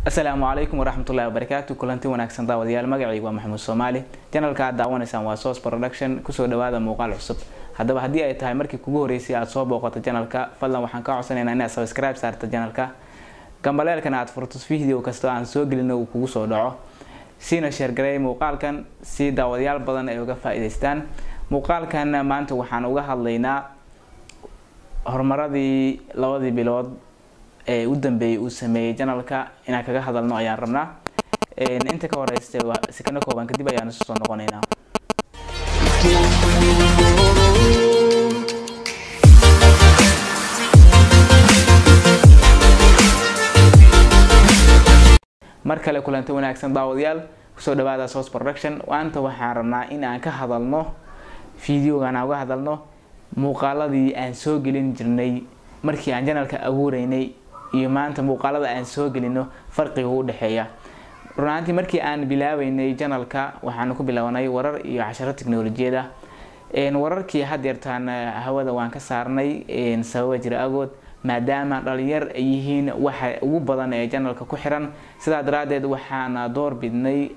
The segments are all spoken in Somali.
السلام عليكم ورحمة الله وبركاته. كلنتي وناكسن داوديال مقعي ومحمود الصومالي channelka daawanaysan waa Source Production kusoo dhawaada muuqaal cusub. Haddaba haddii ay tahay markii kugu horeysay aad soo booqato channelka fadlan waxaan ka codsanaynaa inaad subscribe saarto channelka gambaleelkana aad furto video kasta aan soo gelino uu kugu soo dhaco siina share gareey muuqaalkan si daawadayaal badan ay uga faa'iideystaan. Muuqaalkan maanta waxaan uga hadlaynaa horumaradii labadii bilood ee u dambeeyay uu sameeyay channelka inaan kaga hadalno ayaan rabnaa. inta ka horeysay si kana kooban kadib ayaan soo noqonaynaa. markale kulanti wanaagsan daawadayaal kusoo dhawaada Source Production. Waanta waxaan rabnaa in aan ka hadalno videogan uga hadalno muuqaaladii aan soo gelin jirnay markii aan channelka abuureynay iyo maanta muuqaalada aan soo gelino farqiga u dhaxeeya. runtii markii aan bilaabeynay channelka waxaan ku bilaawnay warar iyo casharo tiknoolajiyada wararkii hadeertaan hawada waan ka saarnay sabab jira agood maadaama dhalinyar ay yihiin waxa ugu badan ee channelka ku xiran sida daraadeed waxaan door bidnay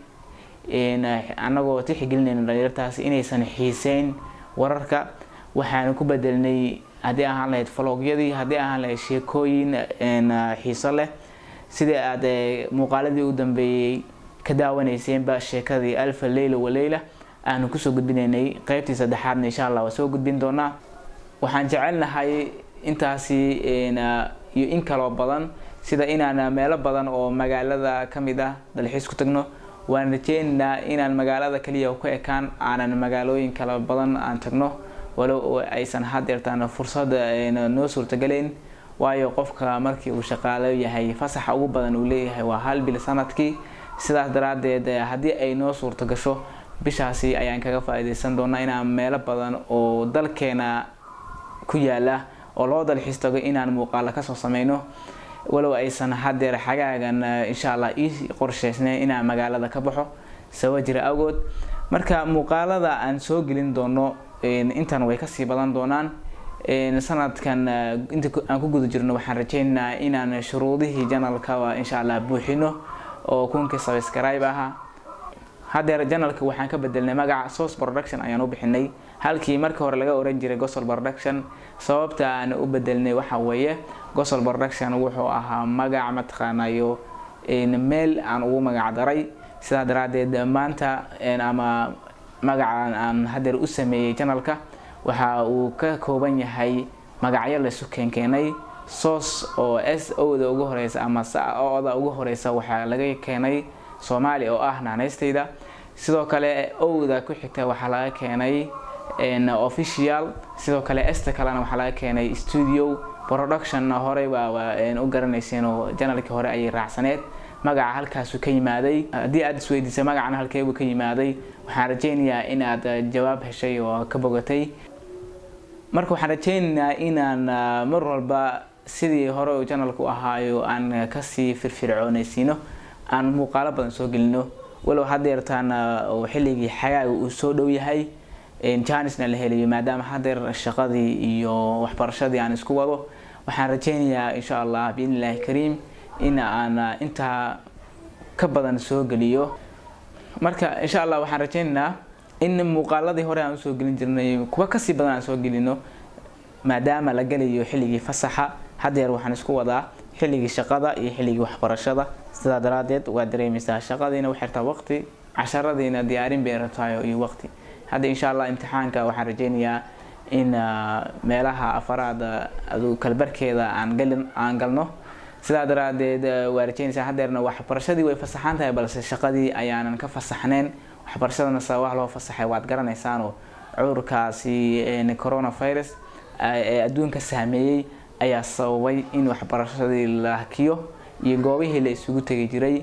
anagoo tixgelinayna dhalinyartaas inaysan xiiseyn wararka waxaan ku bedelnay hadii aan lahayd vlogyadii hadii aan lahayd sheekooyin xiiso leh sida aad muuqaaladii u dambeeyay ka daawanayseen ba sheekadii Alfa Layla wa Layla aan ku soo gudbinaynay qaybtii saddexaad insha Allah waa soo gudbin doonaa. waxaan jecelnahay intaasi iyo in kala badan sida inaan meelo badan oo magaalada kamid ah dalxiis ku tagno waan rajeynaynaa inaan magaalada kaliya ku ekaan aanan magaalooyin kala badan aan tagno walow aysan hadeertaan fursad noo suurtagaleyn waayo qofka markii uu shaqaale yahay fasaxa ugu badan uu leeyahay waa hal bil sanadkii sidaas daraadeed hadii ay noo suurto gasho bishaasi ayaan kaga faa'iideysan doonaa inaan meelo badan oo dalkeena ku yaala oo loo dalxiis tago inaan muuqaal ka soo sameeyno walow aysan hadeer xagaagan insha Allah ii qorsheysnay inaan magaalada ka baxo sabab jira agood marka muuqaalada aan soo gelin doono intan way ka sii badan doonaan sanadkan inta aan ku guda jirno waxaan rajeynaynaa inaan shuruudihii channelka insha Allah buuxino oo kunka subscribe aha hadeer channelka waxaan ka bedelnay magaca Source Production ayaan u bixinay halkii markii hore laga oran jiray Gospel Production sababta aan u bedelnay waxa weeye Gospel Production wuxuu ahaa magac mataqaanayo meel aan ugu magac daray sida daraadeed maanta ama magacan aan hadeer u sameeyay channelka waxa uu ka kooban yahay magacyo la isku keenay Source oo SO da ugu horeysa ama SO da ugu horeysa waxa laga keenay Soomaali oo ah naanaystayda sidoo kale O da ku xigta waxa laga keenay official sidoo kale S ta kalena waxa laga keenay studio production hore waa u garanayseen oo channelka hore ay raacsaneed magaca halkaas ka yimaaday hadii aad isweydiisay magacan halkee uu ka yimaaday waxaan rajeynayaa in aad jawaab heshay oo ka bogatay marka waxaan rajeynayaa inaan mar walba sidii hore oo channelku ahaayo aan ka sii firfircoonaysiino aan muuqaalo badan soo gelino walow hadeertaan oo xilligii xagaaga uu soo dhow yahay chance la helayo maadaama hadeer shaqadii iyo waxbarashadii aan isku wado waxaan rajeynayaa insha Allah biidnillaahi kariim in aan inta ka badan soo geliyo marka insha Allah waxaan rajeynayaa in muuqaaladii hore aan soo gelin jirnay kuwa ka sii badan aan soo gelino maadaama la galayo xilligii fasaxa hadeer waxaan isku wadaa xilligii shaqada iyo xilligii waxbarashada sida daraadeed waa dareemaysaa shaqadiina waxay taa waqti casharadiina diyaarin bay rabtaa iyo waqti hadda insha Allah imtixaanka waxaan rajeynayaa in meelaha afaraad adu kalbarkeeda aan galno sida daraadeed waa rajeynaysaa hadeerna waxbarashadii way fasaxan tahay balse shaqadii ayaanan ka fasaxneen waxbarashadana sabab loo fasaxay waad garanaysaan cudurkaasi coronavirus ee adduunka saameeyay ayaa sababay in waxbarashadii la hakiyo iyo goobihii la isugu tagay jiray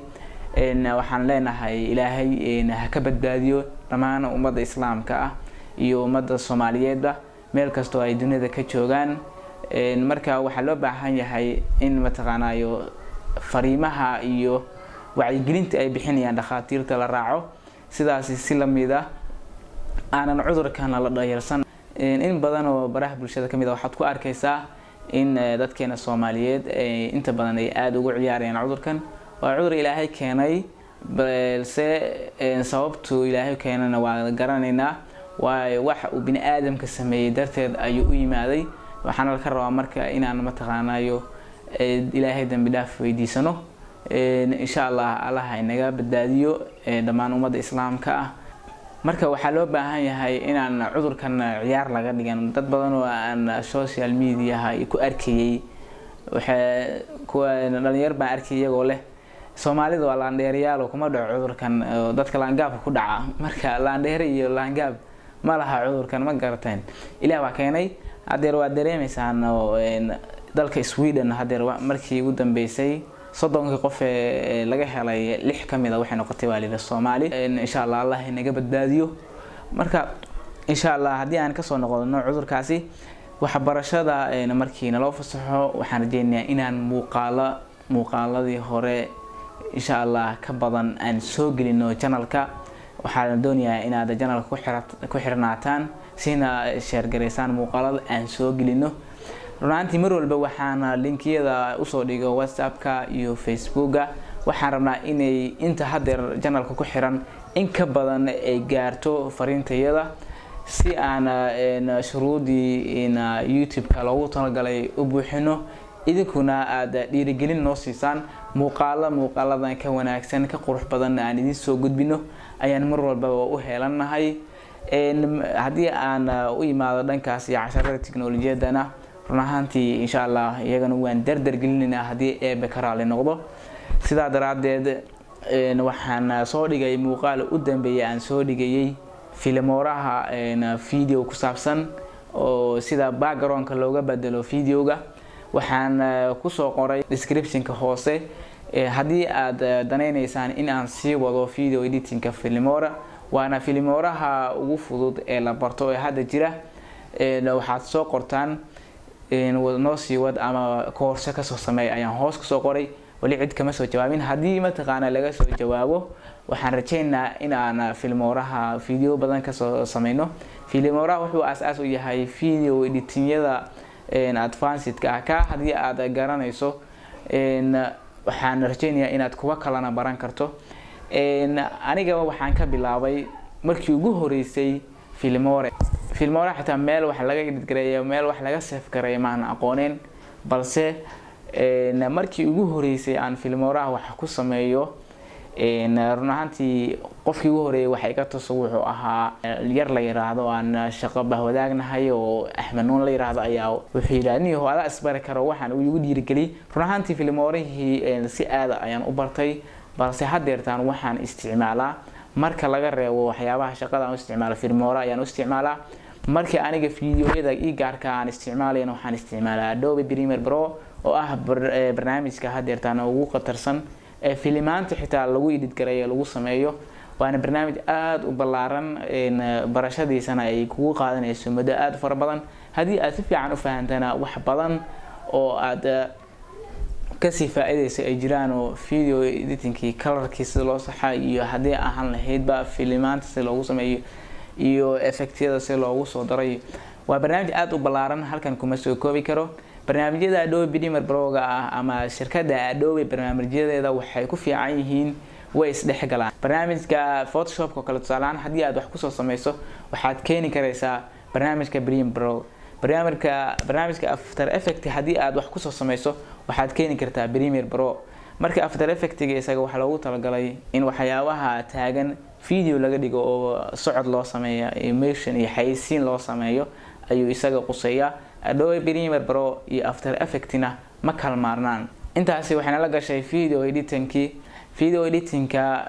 waxaan leenahay Ilaahay ha ka badbaadiyo dhammaan ummadda Islaamka ah iyo ummadda Soomaaliyeedba meel kasto ay dunida ka joogaan marka waxa loo baahan yahay in mataqaanayo fariimaha iyo wacyigelinta ay bixinayaan dhaqaatiirta la raaco sidaas si la mid ah aanan cudurkan la dhayalsan in badan oo baraha bulshada kamid ah waxaad ku arkaysaa in dadkeena Soomaaliyeed inta badan ay aad ugu ciyaarayaan cudurkan waa cudur ilaahay keenay balse sababtu ilaahay keenana waa garanaynaa waa wax uu bini aadamka sameeyay darteed ayuu u yimaaday waxaan la ka rabaa marka inaan mataqaanayo ilaahay dambi dhaaf weydiisano insha Allah Allah inaga badbaadiyo dhamaan ummadda islaamka ah marka waxa loo baahan yahay inaan cudurkan ciyaar laga dhigan dad badan oo aan social media ku arkayay waxa kuwa dhalinyar baan arkay iyagoo leh Soomaalida waa laandheeriyaal kuma dhaco cudurkan dadka laangaab ku dhaca marka laandheer iyo laangaab ma laha cudurkan ma garateen ilaa waa keenay hadeer waa dareemaysaan dalka Sweden hadeer markii ugu dambeysay 30 qof laga helay 6 kamid ah waxay noqotay waalida Soomaali insha Allah Allah inaga badbaadiyo marka insha Allah hadii aan ka soo noqono cudurkaasi waxa barashada markii loo fasaxo waxaan rajeynayaa inaan muuqaaladii hore insha Allah ka badan aan soo gelino channelka waxaan doonayaa inaad channelka ku xirnaataan sina share gareysaan muuqaalada aan soo gelino runtii mar walba waxaan linkiyada u soo dhigo WhatsApp-ka iyo Facebook-ga waxaan rabnaa inay inta hadeer channelka ku xiran in ka badan ay gaarto fariintayada si aan shuruudii YouTube-ka loogu talagalay u buuxino idinkuna aad dhiirigelin noo siisaan muuqaaladan ka wanaagsan ka qurux badan aan idin soo gudbino ayaan mar walba u heelanahay hadii aan u imaado dhankaas iyo casharada tiknoolajiyadana runaantii insha Allah iyagana waan dardar gelinayna hadii eeba karaale noqdo sida daraadeed waxaan soo dhigay muuqaal u dambeeyay aan soo dhigayay filmooraha video ku saabsan oo sida background-ka looga bedelo video-ga waxaan ku soo qoray description-ka hoose hadii aad danaynaysaan in aan sii wado video editing-ka filmoora waana filmooraha ugu fudud ee la barto ee hadda jira waxaad soo qortaan noo sii wad ama koorse ka soo sameey ayaan hoos ku soo qoray wali cid kama soo jawaabin hadii ma taqaana laga soo jawaabo waxaan rajeynayaa in aan filmooraha video badan ka soo sameeyno filmooraha wuxuu asaas u yahay video editing-yada advanced-ka ka hadii aad garanayso waxaan rajeynayaa inaad kuwa kalena baran karto aniga waxaan ka bilaabay markii ugu horeysay filmoora xataa meel wax laga edit gareeyo meel wax laga save gareeyo ma aan aqooneen balse markii ugu horeysay aan filmooraha wax ku sameeyo runaantii qofkii ugu horeeyay waxa iga tusoo wuxuu ahaa yar la yiraahdo aan shaqo bahwadaagnahay oo Axmed Nuun la yiraahdo ayaa wuxuu yiraahday oo ala isbar karo waxaan ugu dhiirigeliyay runaantii filmoorihii si aad ayaan u bartay balse hadeertaan waxaan isticmaalaa marka laga reebo waxyaabaha shaqada aan isticmaalo filmoora ayaan u isticmaalaa markii aniga fiidiyoyada gaarka aan isticmaalayna waxaan isticmaalaa Adobe Premiere Pro oo ah barnaamijka hadeertaan ugu qatarsan filimaanta xitaa lagu edit gareeyo lagu sameeyo waana barnaamij aad u ballaaran barashadiisana ay kugu qaadanayso muddo aad fara badan hadii aad si fiican u fahantaana wax badan oo aad kasi faa'iideyso ay jiraan oo video editing-kii color-kiisa loo saxay iyo hadii aan lahaydba filimaanta si loogu sameeyo iyo effect-yada si loogu soo daray waa barnaamij aad u ballaaran halkan kuma soo koobi karo barnaamijyada Adobe Premiere Pro ama shirkadda Adobe barnaamijyadeeda waxay ku fiican yihiin way isdhexgalaan barnaamijka Photoshop oo kale tusaalaan hadii aad wax ku soo sameyso waxaad keeni kareysaa barnaamijka Premiere Pro barnaamijka After Effects hadii aad wax ku soo sameyso waxaad keeni kartaa Premiere Pro marka After Effects-ga isaga waxa loogu talagalay in waxyaabaha taagan video laga dhigo oo socod loo sameeyo animation iyo xayeysiin loo sameeyo ayuu isaga quseeyaa Adobe Premiere Pro iyo After Effects-na ma kala maarnaan intaasi waxaan la gashay video editing-ka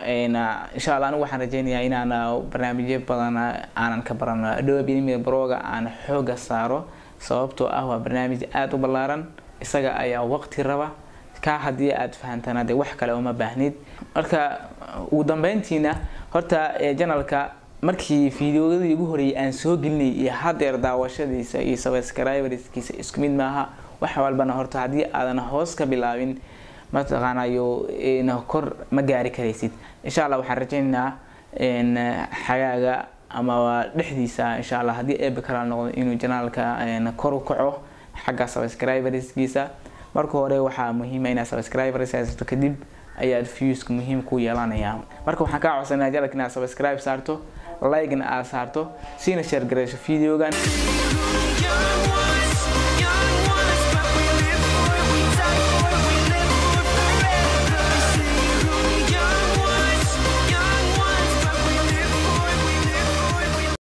insha Allah waxaan rajeynayaa inaan barnaamijyo badan aan ka barano Adobe Premiere Pro-ga aan xooga saaro sababtoo ah waa barnaamij aad u ballaaran isaga ayaa waqti raba ka hadii aad fahantaan wax kale uma baahnid marka ugu dambeyntiina horta channelka markii fiidiyoodii ugu horeeyay aan soo gelinay iyo hadeer daawashadiisa iyo subscriberskiisa isku mid maaha wax walbana horta hadii aadan hoos ka bilaabin ma taqaanayo kor ma gaari kareysid insha Allah waxaan rajeynayaa xagaaga ama dhexdiisa insha Allah hadii eeba kala noqdo inuu channelka kor u kaco xagga subscriberskiisa marka hore waxa muhiim ah in subscribers aysato kadib ayaad viewska muhiim ku yeelanayaan. Marka waxaan ka codsanayaa inaad subscribe saarto, like-na aad saarto, siina share gareyso videogan.